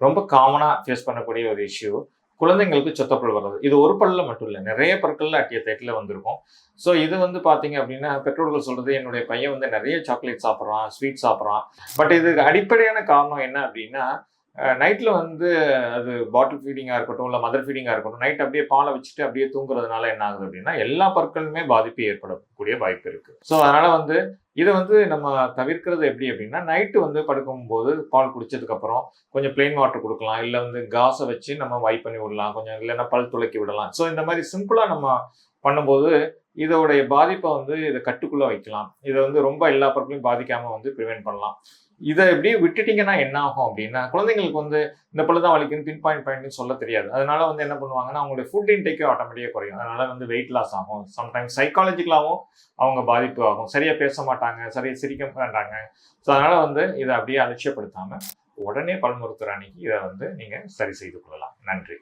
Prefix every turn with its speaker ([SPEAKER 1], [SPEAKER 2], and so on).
[SPEAKER 1] ரொம்ப காமனா ஃபேஸ் பண்ணக்கூடிய ஒரு இஷ்யூ. குழந்தைங்களுக்கு சொத்தப்பல் வர்றது. இது ஒரு பல்லுல மட்டும் இல்ல. நெறைய பற்கள்ல அட் எ டைம்ல வந்திருக்கும். ஸோ இது பார்த்தீங்க அப்டின்னா, பெற்றோர்கள் சொல்றது என்னுடைய பையன் நெறைய சாக்லேட் சாப்பிடுறான், ஸ்வீட் சாப்பிடுறான். பட் இதுக்கு அடிப்படையான காரணம் என்ன அப்டின்னா, நைட்ல அது பாட்டில் ஃபீடிங்கா இருக்கட்டும், இல்ல மதர் ஃபீடிங்கா இருக்கட்டும், நைட் அப்படியே பால வச்சுட்டு அப்படியே தூங்குறதுனால என்ன ஆகுது அப்படின்னா, எல்லா பற்களுமே பாதிப்பு ஏற்படக்கூடிய வாய்ப்பு இருக்கு. ஸோ அதனால இத நம்ம தவிர்க்கிறது எப்படி அப்படின்னா, நைட்டு படுக்கும்போது பால் குடிச்சதுக்கு அப்புறம் கொஞ்சம் பிளெயின் வாட்டர் குடுக்கலாம். இல்ல காஸ வச்சு நம்ம வைப் பண்ணி விடலாம். கொஞ்சம் இல்லன்னா பல் துலக்கி விடலாம். ஸோ இந்த மாரி சிம்பிளா நம்ம பண்ணும்போது, இதோடைய பாதிப்ப இத கட்டுக்குள்ள வைக்கலாம். இத ரொம்ப எல்லா பற்களையும் பாதிக்காம பிரிவென்ட் பண்ணலாம். இத இப்படியே விட்டுட்டீங்கன்னா என்ன ஆகும் அப்படின்னா, குழந்தைங்களுக்கு இந்த பல்லு தான் வலிக்குதுன்னு பாயிண்ட்ன்னு சொல்ல தெரியாது. அதனால என்ன பண்ணுவாங்கன்னா, அவங்களுடைய ஃபுட் இன்டேக்கே ஆட்டோமேட்டிக்கா குறையும். அதனால வெயிட் லாஸ் ஆகும். சம்டைம்ஸ் சைக்காலஜிக்கலாவும் அவங்க பாதிப்பு ஆகும். சரியா பேச மாட்டாங்க, சரியா சிரிக்க மாட்டாங்க. ஸோ அதனால இத அப்படியே அலட்சியப்படுத்தாம, உடனே பல் மருத்துவர் அணுகி இத நீங்க சரி செய்து கொள்ளலாம். நன்றி.